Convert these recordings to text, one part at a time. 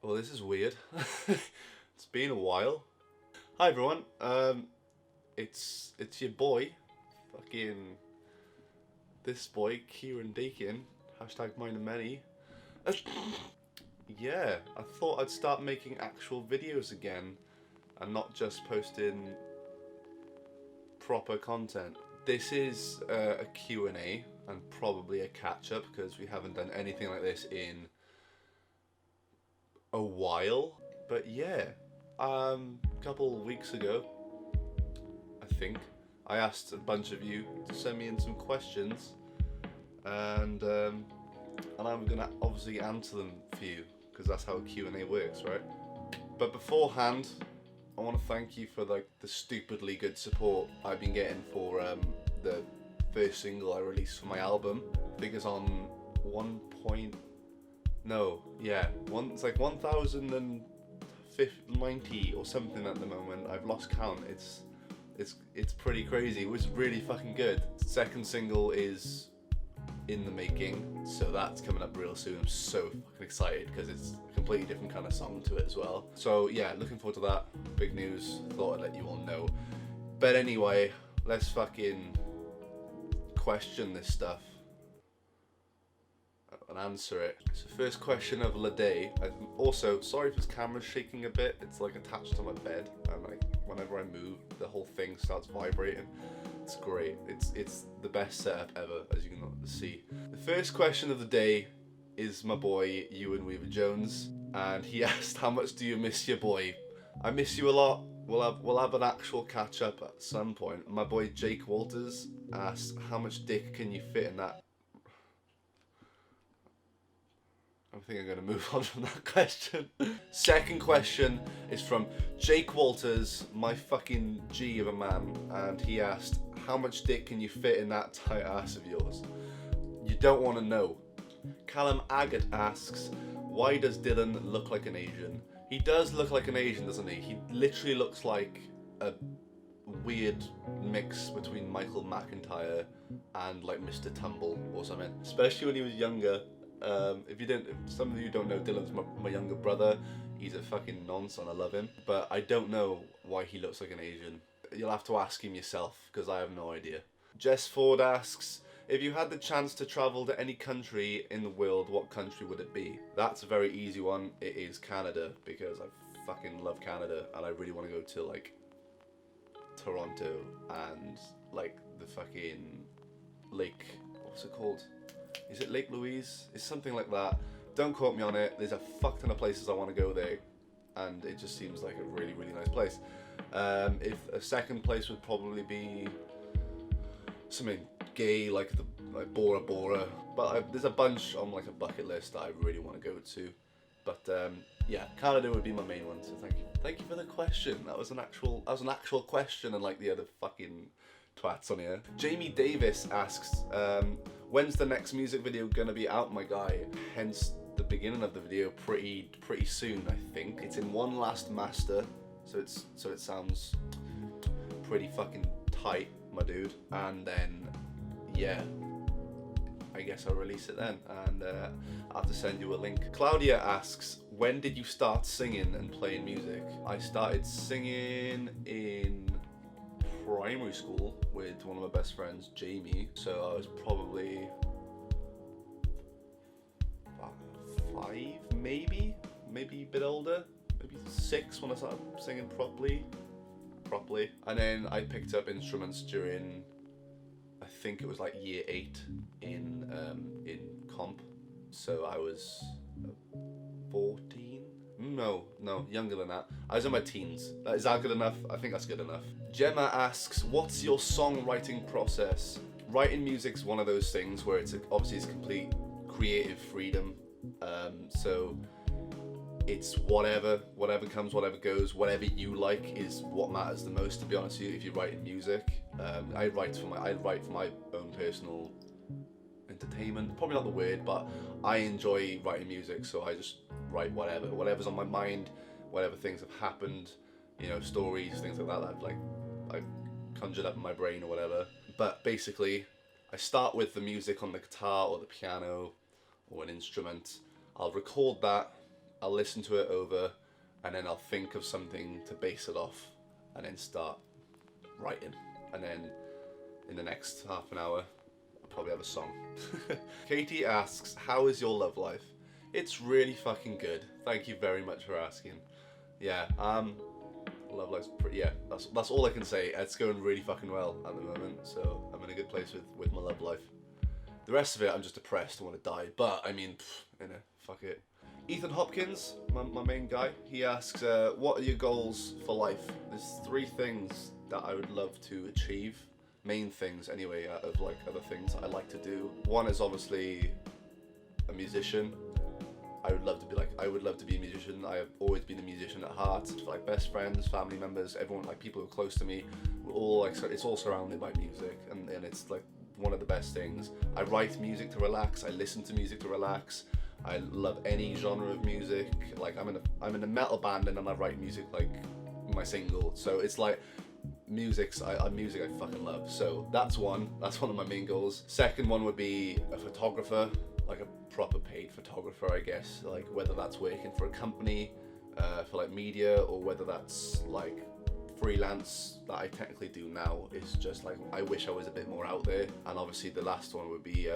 Well, this is weird. It's been a while. Hi everyone. It's your boy, fucking this boy, Kieran Dakin. Hashtag mind the many. Yeah, I thought I'd start making actual videos again, and not just posting proper content. This is a Q&A and probably a catch-up because we haven't done anything like this in a while. But yeah, a couple weeks ago, I think, I asked a bunch of you to send me in some questions, and I'm gonna obviously answer them for you because that's how a Q&A works, right? But beforehand, I want to thank you for the stupidly good support I've been getting for the first single I released for my album. I think it's on it's like 1,090 or something at the moment. I've lost count. It's pretty crazy. It was really fucking good. Second single is in the making, so that's coming up real soon. I'm so fucking excited because it's a completely different kind of song to it as well. So yeah, looking forward to that. Big news. Thought I'd let you all know. But anyway, let's fucking question this stuff and answer it. So first question of the day. Also, sorry if this camera's shaking a bit. It's like attached to my bed, and like whenever I move, the whole thing starts vibrating. It's great. It's the best setup ever, as you can see. The first question of the day is my boy Ewan Weaver Jones, and he asked, "How much do you miss your boy?" I miss you a lot. We'll have an actual catch up at some point. My boy Jake Walters asked, "How much dick can you fit in that?" I think I'm going to move on from that question. Second question is from Jake Walters, my fucking G of a man, and he asked, "How much dick can you fit in that tight ass of yours?" You don't want to know. Callum Agate asks, "Why does Dylan look like an Asian?" He does look like an Asian, doesn't he? He literally looks like a weird mix between Michael McIntyre and like Mr. Tumble or something. Especially when he was younger. If some of you don't know, Dylan's my younger brother. He's a fucking nonce and I love him. But I don't know why he looks like an Asian. You'll have to ask him yourself because I have no idea. Jess Ford asks, "If you had the chance to travel to any country in the world, what country would it be?" That's a very easy one. It is Canada because I fucking love Canada and I really want to go to like Toronto and like the fucking lake. What's it called? Is it Lake Louise? It's something like that. Don't quote me on it. There's a fuck ton of places I want to go there, and it just seems like a really, really nice place. If a second place would probably be something gay, like Bora Bora. But there's a bunch on like a bucket list that I really want to go to. But yeah, Canada would be my main one. So thank you for the question. That was an actual question, unlike the other fucking twats on here. Jamie Davis asks, "When's the next music video gonna be out, my guy?" Hence the beginning of the video, pretty soon, I think. It's in one last master, so it sounds pretty fucking tight, my dude. And then yeah, I guess I'll release it then, and I'll have to send you a link. Claudia asks, "When did you start singing and playing music?" I started singing in primary school with one of my best friends, Jamie. So I was probably 5, maybe a bit older, maybe 6 when I started singing properly. And then I picked up instruments during, I think it was like year 8 in comp. So I was 14. No, younger than that. I was in my teens. Is that good enough? I think that's good enough. Gemma asks, "What's your songwriting process?" Writing music's one of those things where obviously it's complete creative freedom. So it's whatever comes, whatever goes, whatever you like is what matters the most. To be honest with you, if you're writing music, I write for my own personal entertainment. Probably not the word, but I enjoy writing music, so I just write whatever's on my mind, whatever things have happened, stories, things like that I've conjured up in my brain or whatever. But basically, I start with the music on the guitar or the piano or an instrument. I'll record that I'll listen to it over, and then I'll think of something to base it off, and then start writing. And then in the next half an hour, I'll probably have a song. Katie asks, how is your love life? It's really fucking good. Thank you very much for asking. Yeah, love life's pretty, yeah, that's all I can say. It's going really fucking well at the moment, so I'm in a good place with my love life. The rest of it, I'm just depressed and want to die, but I mean, you know, fuck it. Ethan Hopkins, my main guy, he asks, what are your goals for life? There's 3 things that I would love to achieve. Main things, anyway, out of like other things I like to do. One is obviously a musician. I would love to be a musician. I have always been a musician at heart. Like best friends, family members, everyone, like people who are close to me, we're all like, it's all surrounded by music, and it's like one of the best things. I write music to relax. I listen to music to relax. I love any genre of music. Like I'm in a metal band, and then I write music like my single. So it's like music I fucking love. So that's one of my main goals. Second one would be a photographer, like a proper paid photographer, I guess. Like whether that's working for a company, for like media, or whether that's like freelance that I technically do now. Is just like, I wish I was a bit more out there. And obviously the last one would be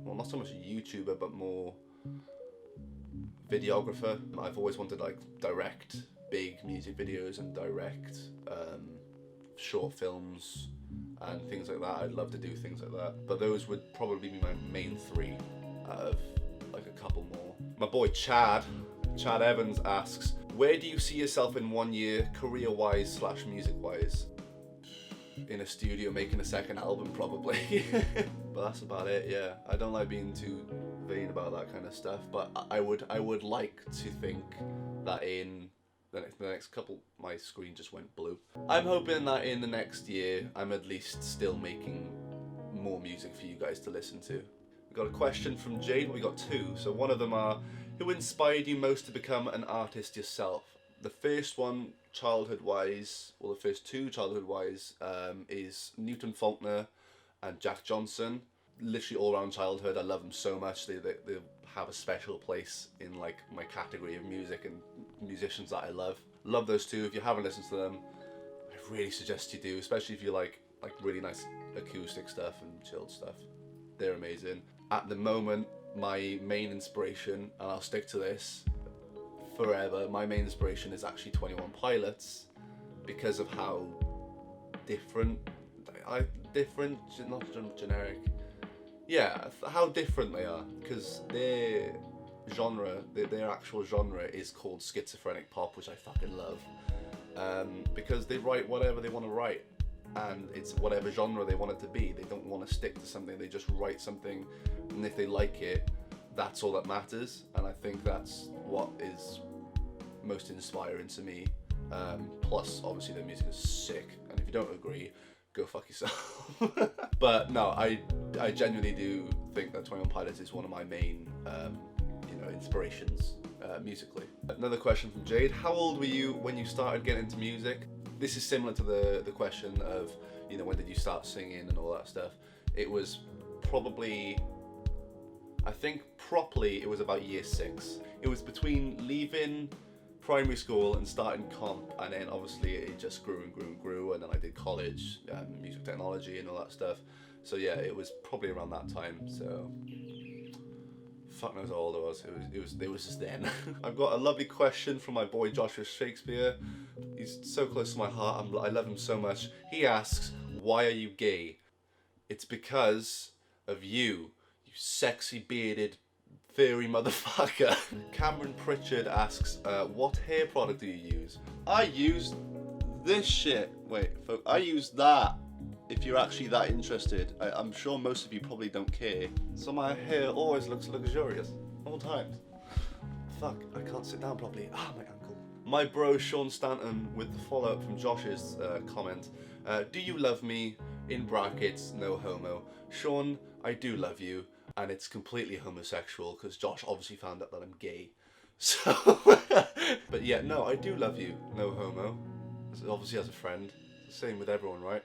well, not so much a YouTuber, but more videographer. I've always wanted to like direct big music videos and direct short films and things like that. I'd love to do things like that. But those would probably be my main 3 out of like a couple more. My boy Chad Evans asks, where do you see yourself in 1 year, career-wise / music-wise? In a studio making a second album, probably. But that's about it. Yeah, I don't like being too vain about that kind of stuff, but I would like to think that in the next couple, my screen just went blue. I'm hoping that in the next year I'm at least still making more music for you guys to listen to. We got a question from Jade. We got 2. So one of them are, who inspired you most to become an artist yourself? The first one, childhood-wise, well, the first 2 childhood-wise, is Newton Faulkner and Jack Johnson. Literally all around childhood, I love them so much. They have a special place in like my category of music and musicians that I love. Love those 2. If you haven't listened to them, I really suggest you do, especially if you like really nice acoustic stuff and chilled stuff. They're amazing. At the moment, my main inspiration, and I'll stick to this forever, my main inspiration is actually 21 Pilots, because of how different, not generic, yeah, how different they are, because their genre, their actual genre is called schizophrenic pop, which I fucking love, because they write whatever they want to write, and it's whatever genre they want it to be. They don't want to stick to something, they just write something, and if they like it, that's all that matters. And I think that's what is most inspiring to me. Plus obviously their music is sick, and if you don't agree, go fuck yourself. But no, I genuinely do think that 21 Pilots is one of my main inspirations musically. Another question from Jade, how old were you when you started getting into music? This is similar to the question of, when did you start singing and all that stuff. It was probably, I think properly it was about year 6. It was between leaving primary school and starting comp, and then obviously it just grew and grew and grew, and then I did college, music technology and all that stuff. So yeah, it was probably around that time. So fuck knows how old I was. It was just then. I've got a lovely question from my boy Joshua Shakespeare. He's so close to my heart. I love him so much. He asks, why are you gay? It's because of you sexy bearded furry motherfucker. Cameron Pritchard asks, what hair product do you use? I use this shit. Wait, folks, I use that. If you're actually that interested, I'm sure most of you probably don't care. So my hair always looks luxurious, all times. Fuck, I can't sit down properly. My ankle. My bro Sean Stanton with the follow-up from Josh's comment. Do you love me? In brackets, no homo. Sean, I do love you, and it's completely homosexual because Josh obviously found out that I'm gay. So, but yeah, no, I do love you, no homo. Obviously as a friend. It's the same with everyone, right?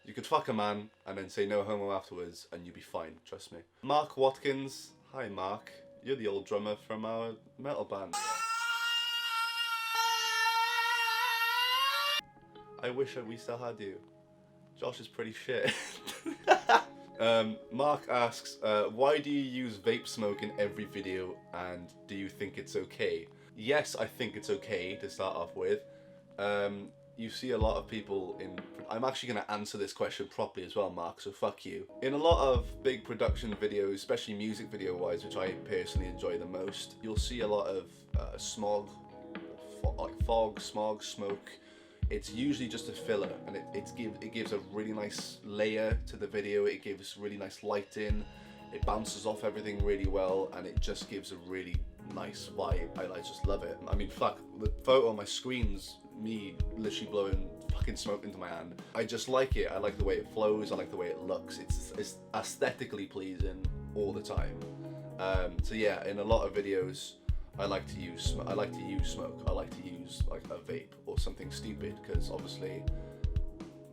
You could fuck a man and then say no homo afterwards and you'd be fine, trust me. Mark Watkins, hi Mark. You're the old drummer from our metal band. I wish we still had you. Josh is pretty shit. Mark asks, why do you use vape smoke in every video, and do you think it's okay? Yes, I think it's okay to start off with. You see a lot of people in... I'm actually going to answer this question properly as well, Mark, so fuck you. In a lot of big production videos, especially music video wise, which I personally enjoy the most, you'll see a lot of smog, fog, smog, smoke. It's usually just a filler, and it gives a really nice layer to the video. It gives really nice lighting. It bounces off everything really well, and it just gives a really nice vibe. I just love it. I mean, fuck, the photo on my screen's me literally blowing fucking smoke into my hand. I just like it. I like the way it flows. I like the way it looks. It's aesthetically pleasing all the time. So yeah, in a lot of videos, I like to use smoke. I like to use like a vape or something stupid, because obviously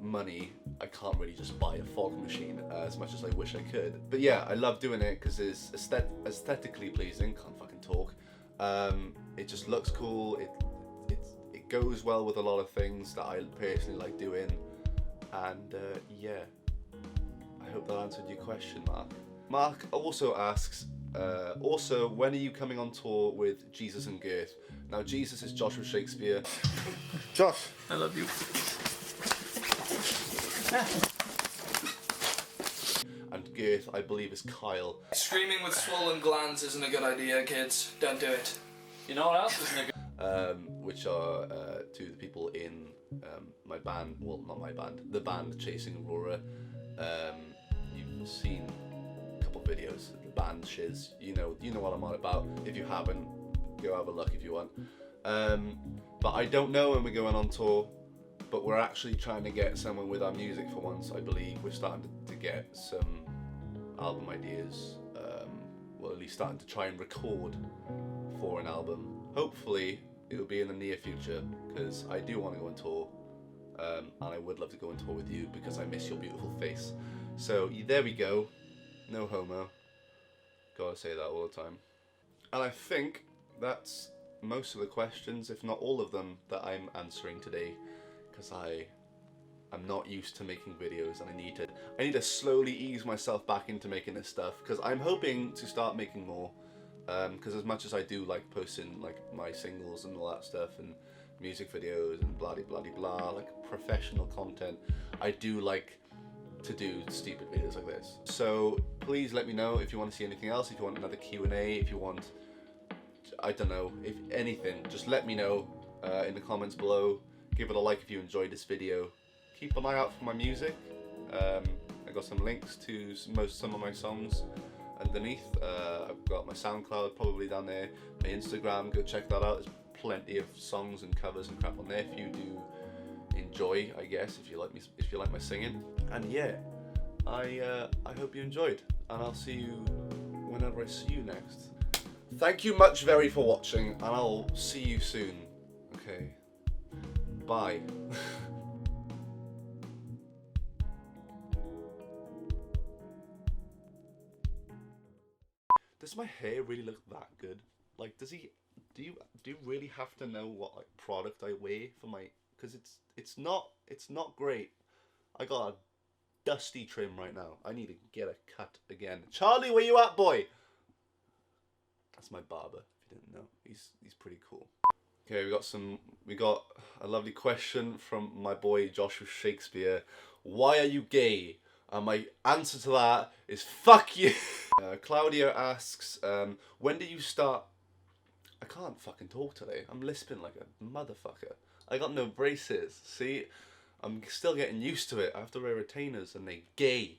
money, I can't really just buy a fog machine as much as I wish I could. But yeah, I love doing it because it's aesthetically pleasing. Can't fucking talk. It just looks cool. It goes well with a lot of things that I personally like doing. And yeah, I hope that answered your question, Mark. Mark also asks, also, when are you coming on tour with Jesus and Girth? Now, Jesus is Joshua Shakespeare. Josh! I love you. And Girth, I believe, is Kyle. Screaming with swollen glands isn't a good idea, kids. Don't do it. You know what else isn't a good which are two of the people in my band, well, not my band, the band Chasing Aurora. You've seen a couple of videos, the band Shiz, you know what I'm on about. If you haven't, go have a look if you want. But I don't know when we're going on tour, but we're actually trying to get someone with our music for once, I believe. We're starting to get some album ideas, well, at least starting to try and record for an album. Hopefully it'll be in the near future, because I do want to go on tour, and I would love to go on tour with you because I miss your beautiful face. So there we go, no homo, gotta say that all the time. And I think that's most of the questions, if not all of them, that I'm answering today, because I'm not used to making videos, and I need to slowly ease myself back into making this stuff, because I'm hoping to start making more. Because as much as I do like posting like my singles and all that stuff and music videos and blah blah blah, like professional content, I do like to do stupid videos like this. So please let me know if you want to see anything else, if you want another Q&A, if you want, I don't know, if anything, just let me know in the comments below. Give it a like if you enjoyed this video. Keep an eye out for my music. I got some links to some of my songs underneath. I've got my SoundCloud probably down there, my Instagram, go check that out. There's plenty of songs and covers and crap on there if you do enjoy, I guess, if you like my singing. And yeah, I hope you enjoyed, and I'll see you whenever I see you next. Thank you much very for watching, and I'll see you soon. Okay, bye. Does my hair really look that good? Like, do you really have to know what like product I wear for my? Because it's not great. I got a dusty trim right now. I need to get a cut again. Charlie, where you at, boy? That's my barber. If you didn't know, he's pretty cool. Okay, we got a lovely question from my boy Joshua Shakespeare. Why are you gay? And my answer to that is fuck you. Claudia asks, when did you start? I can't fucking talk today. I'm lisping like a motherfucker. I got no braces. See, I'm still getting used to it. I have to wear retainers and they gay.